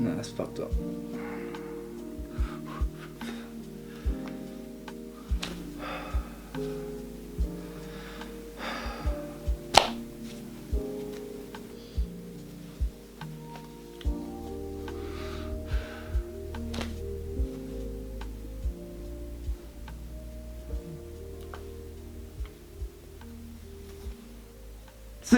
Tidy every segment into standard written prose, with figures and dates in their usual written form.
No, that's fucked up.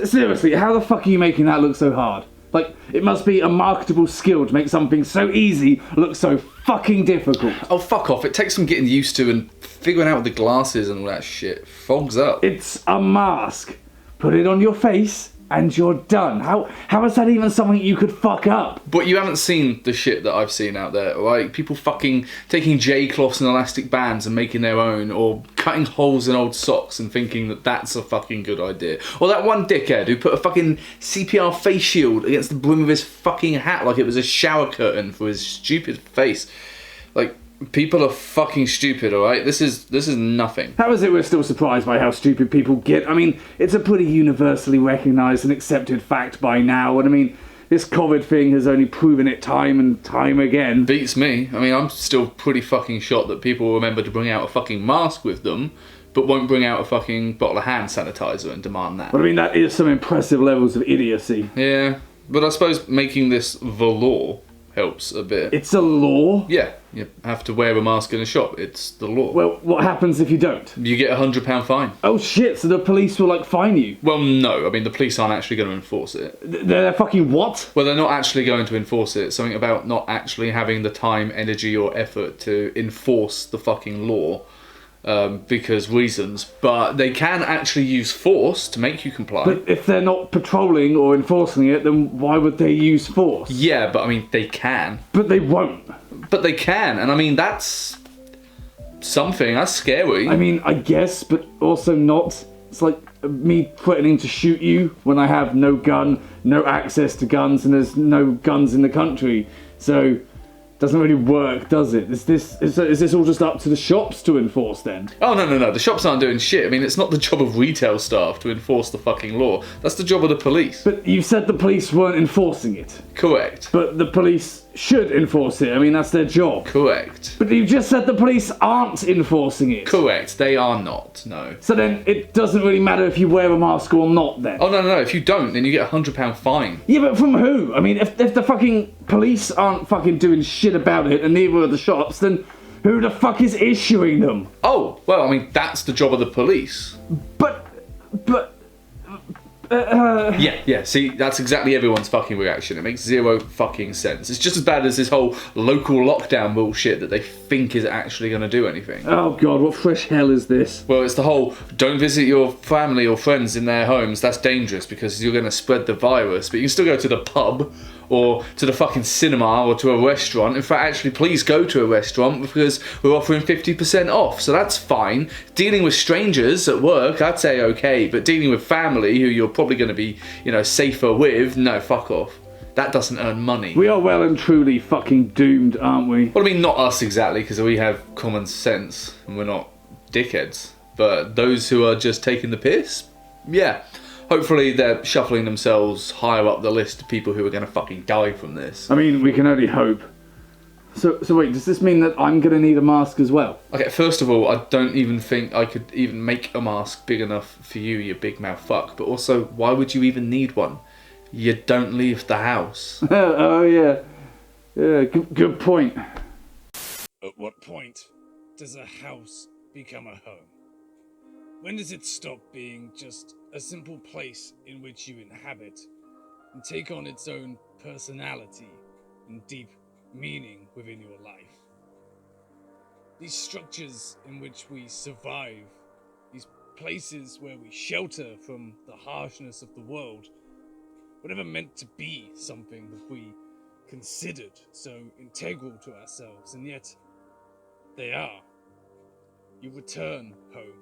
Seriously, how the fuck are you making that look so hard? Like, it must be a marketable skill to make something so easy look so fucking difficult. Oh, fuck off. It takes some getting used to and figuring out the glasses and all that shit. Fogs up. It's a mask. Put it on your face and you're done. How is that even something you could fuck up? But you haven't seen the shit that I've seen out there, right? People fucking taking J-cloths and elastic bands and making their own, or cutting holes in old socks and thinking that that's a fucking good idea. Or that one dickhead who put a fucking CPR face shield against the brim of his fucking hat like it was a shower curtain for his stupid face. Like, people are fucking stupid, alright? This is nothing. How is it we're still surprised by how stupid people get? I mean, it's a pretty universally recognised and accepted fact by now, and I mean, this COVID thing has only proven it time and time again. Beats me. I mean, I'm still pretty fucking shocked that people remember to bring out a fucking mask with them, but won't bring out a fucking bottle of hand sanitizer and demand that. But I mean, that is some impressive levels of idiocy. Yeah, but I suppose making this the law helps a bit. It's a law? Yeah, you have to wear a mask in a shop. It's the law. Well, what happens if you don't? You get a £100 fine. Oh shit, so the police will, like, fine you? Well, no. I mean, the police aren't actually going to enforce it. They're fucking what? Well, they're not actually going to enforce it. Something about not actually having the time, energy, or effort to enforce the fucking law. Because reasons, but they can actually use force to make you comply. But if they're not patrolling or enforcing it, then why would they use force? Yeah, but I mean, they can. But they won't. But they can, and I mean, that's something. That's scary. I mean, I guess, but also not. It's like me threatening to shoot you when I have no gun, no access to guns, and there's no guns in the country. So, doesn't really work, does it? Is this all just up to the shops to enforce then? Oh, no. The shops aren't doing shit. I mean, it's not the job of retail staff to enforce the fucking law. That's the job of the police. But you said the police weren't enforcing it. Correct. But the police should enforce it. I mean, that's their job. Correct. But you just said the police aren't enforcing it. Correct. They are not, no. So then it doesn't really matter if you wear a mask or not then? Oh, no. If you don't, then you get a £100 fine. Yeah, but from who? I mean, if the fucking police aren't fucking doing shit about it and neither are the shops, then who the fuck is issuing them? Oh, well, I mean, that's the job of the police. But... Yeah, see, that's exactly everyone's fucking reaction. It makes zero fucking sense. It's just as bad as this whole local lockdown bullshit that they think is actually going to do anything. Oh god, what fresh hell is this? Well, it's the whole, don't visit your family or friends in their homes, that's dangerous because you're going to spread the virus, but you can still go to the pub or to the fucking cinema or to a restaurant. In fact, actually, please go to a restaurant because we're offering 50% off, so that's fine. Dealing with strangers at work, I'd say okay, but dealing with family who you're probably going to be, safer with, no, fuck off. That doesn't earn money. We are well and truly fucking doomed, aren't we? Well, I mean, not us exactly, because we have common sense and we're not dickheads. But those who are just taking the piss, yeah. Hopefully they're shuffling themselves higher up the list of people who are going to fucking die from this. I mean, we can only hope. So wait, does this mean that I'm going to need a mask as well? Okay, first of all, I don't even think I could even make a mask big enough for you, you big mouth fuck. But also, why would you even need one? You don't leave the house. Oh, yeah. Yeah, good point. At what point does a house become a home? When does it stop being just a simple place in which you inhabit and take on its own personality and deep meaning within your life? These structures in which we survive, these places where we shelter from the harshness of the world, were never meant to be something that we considered so integral to ourselves, and yet they are. You return home,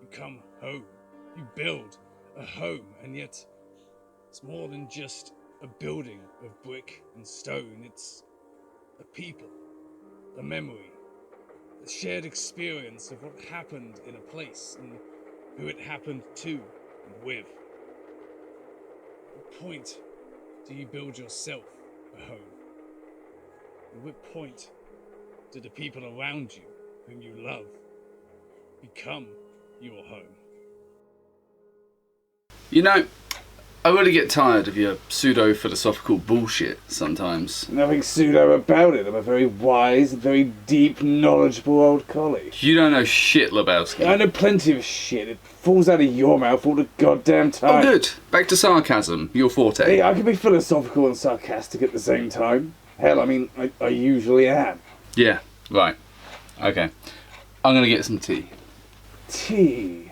you come home, you build a home, and yet it's more than just a building of brick and stone. It's a people, a memory, a shared experience of what happened in a place and who it happened to and with. At what point do you build yourself a home? At what point do the people around you, whom you love, become your home? You know, I really get tired of your pseudo-philosophical bullshit sometimes. Nothing pseudo about it. I'm a very wise, very deep, knowledgeable old collie. You don't know shit, Lebowski. I know plenty of shit. It falls out of your mouth all the goddamn time. Oh, good. Back to sarcasm, your forte. Hey, I can be philosophical and sarcastic at the same time. Hell, I mean, I usually am. Yeah, right. Okay. I'm gonna get some tea. Tea.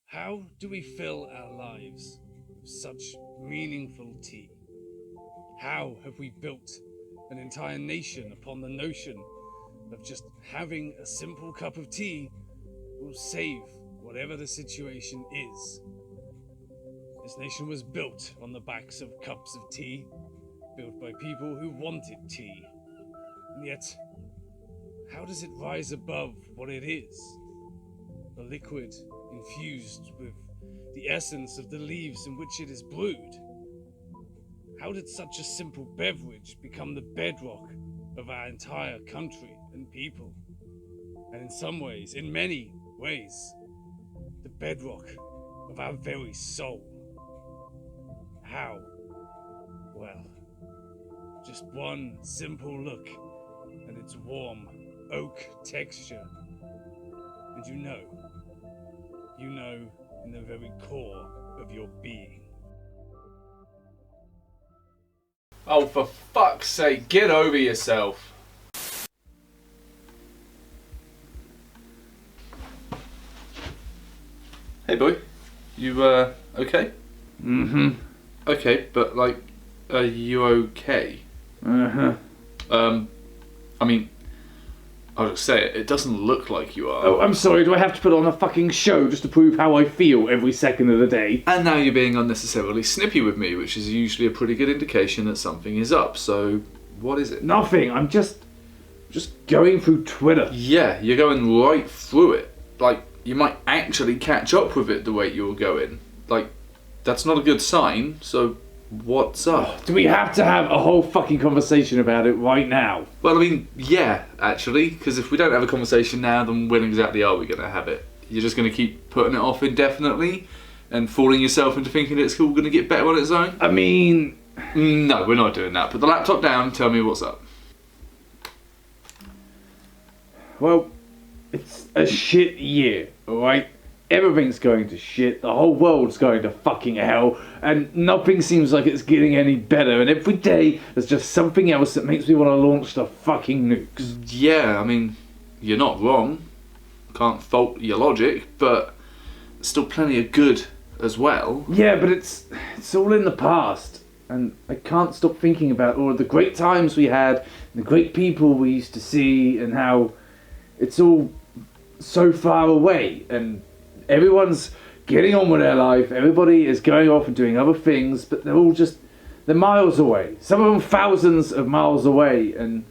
How do we fill our lives with such meaningful tea? How have we built an entire nation upon the notion of just having a simple cup of tea will save whatever the situation is? This nation was built on the backs of cups of tea, built by people who wanted tea. And yet, how does it rise above what it is? A liquid infused with the essence of the leaves in which it is brewed. How did such a simple beverage become the bedrock of our entire country and people? And in some ways, in many ways, the bedrock of our very soul. How? Well, just one simple look and its warm oak texture. And you know in the very core of your being. Oh, for fuck's sake, get over yourself. Hey boy, you okay? Mm-hmm. Okay, but like, are you okay? Uh-huh. I mean, I'll just say it doesn't look like you are. Oh, I'm sorry, do I have to put on a fucking show just to prove how I feel every second of the day? And now you're being unnecessarily snippy with me, which is usually a pretty good indication that something is up, so what is it? Nothing, I'm just going through Twitter. Yeah, you're going right through it. Like, you might actually catch up with it the way you're going. Like, that's not a good sign, so what's up? Do we have to have a whole fucking conversation about it right now? Well, I mean, yeah, actually, because if we don't have a conversation now, then when exactly are we going to have it? You're just going to keep putting it off indefinitely and fooling yourself into thinking it's all going to get better on its own? I mean... No, we're not doing that. Put the laptop down, tell me what's up. Well, it's a shit year, alright? Everything's going to shit, the whole world's going to fucking hell, and nothing seems like it's getting any better, and every day there's just something else that makes me want to launch the fucking nukes. Yeah, I mean, you're not wrong. Can't fault your logic, but there's still plenty of good as well. Yeah, but it's all in the past, and I can't stop thinking about all of the great times we had, and the great people we used to see, and how it's all so far away, and everyone's getting on with their life, everybody is going off and doing other things, but they're miles away. Some of them thousands of miles away, and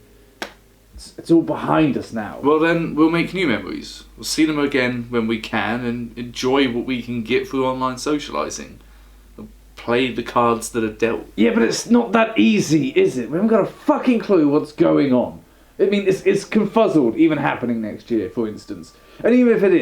it's all behind us now. Well then, we'll make new memories. We'll see them again when we can, and enjoy what we can get through online socialising. We'll play the cards that are dealt. Yeah, but it's not that easy, is it? We haven't got a fucking clue what's going on. I mean, it's confuzzled, even happening next year, for instance. And even if it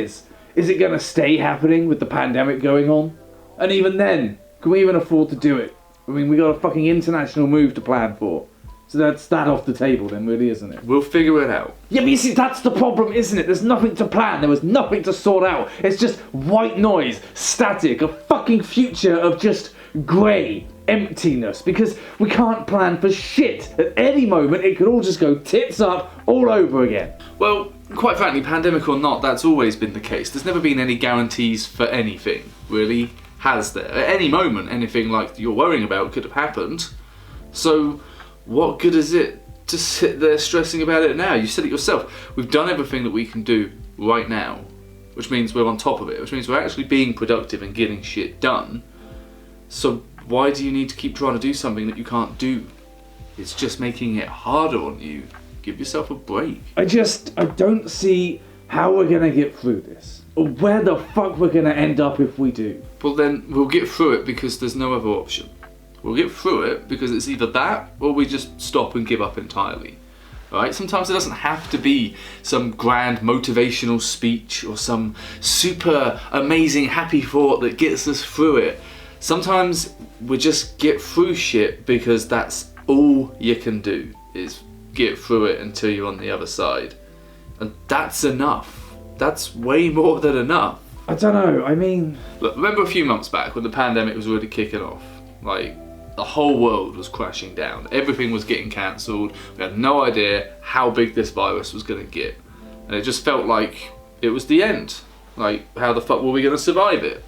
is it going to stay happening with the pandemic going on? And even then, can we even afford to do it? I mean, we got a fucking international move to plan for. So that's that off the table then, really, isn't it? We'll figure it out. Yeah, but you see, that's the problem, isn't it? There's nothing to plan. There was nothing to sort out. It's just white noise, static, a fucking future of just grey emptiness. Because we can't plan for shit. At any moment, it could all just go tits up all over again. Well, quite frankly, pandemic or not, that's always been the case. There's never been any guarantees for anything, really, has there? At any moment, anything like you're worrying about could have happened. So, what good is it to sit there stressing about it now? You said it yourself. We've done everything that we can do right now, which means we're on top of it, which means we're actually being productive and getting shit done. So, why do you need to keep trying to do something that you can't do? It's just making it harder on you. Give yourself a break. I don't see how we're gonna get through this. Or where the fuck we're gonna end up if we do. Well then, we'll get through it because there's no other option. We'll get through it because it's either that or we just stop and give up entirely. Right? Sometimes it doesn't have to be some grand motivational speech or some super amazing happy thought that gets us through it. Sometimes we just get through shit because that's all you can do, is get through it until you're on the other side. And that's enough. That's way more than enough. I don't know, I mean... Look, remember a few months back when the pandemic was really kicking off? Like, the whole world was crashing down. Everything was getting cancelled. We had no idea how big this virus was going to get. And it just felt like it was the end. Like, how the fuck were we going to survive it?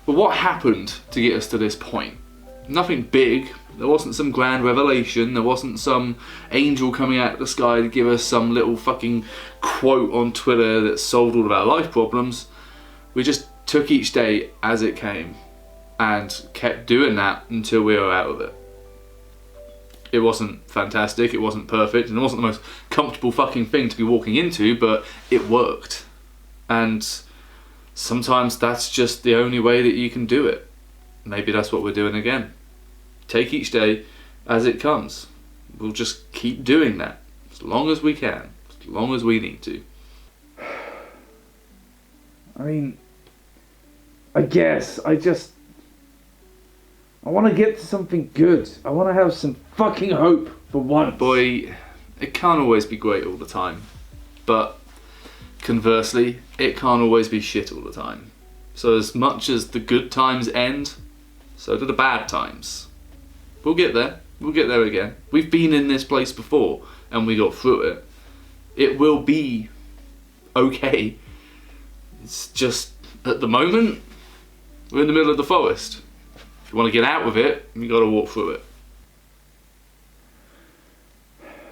But what happened to get us to this point? Nothing big. There wasn't some grand revelation. There wasn't some angel coming out of the sky to give us some little fucking quote on Twitter that solved all of our life problems. We just took each day as it came and kept doing that until we were out of it. It wasn't fantastic, it wasn't perfect, and it wasn't the most comfortable fucking thing to be walking into, but it worked. And sometimes that's just the only way that you can do it. Maybe that's what we're doing again. Take each day as it comes. We'll just keep doing that as long as we can, as long as we need to. I mean, I guess I want to get to something good. I want to have some fucking hope for once. Boy, it can't always be great all the time. But conversely, it can't always be shit all the time. So as much as the good times end, so do the bad times. We'll get there. We'll get there again. We've been in this place before and we got through it. It will be okay. It's just, at the moment, we're in the middle of the forest. If you want to get out of it, you got to walk through it.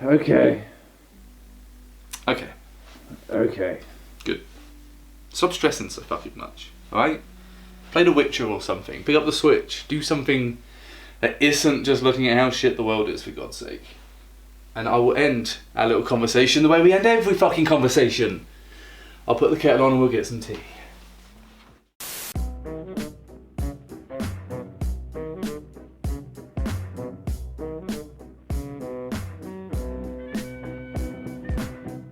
Okay. Okay. Okay. Good. Stop stressing so fucking much, alright? Play The Witcher or something. Pick up the Switch. Do something that isn't just looking at how shit the world is, for God's sake. And I will end our little conversation the way we end every fucking conversation. I'll put the kettle on and we'll get some tea.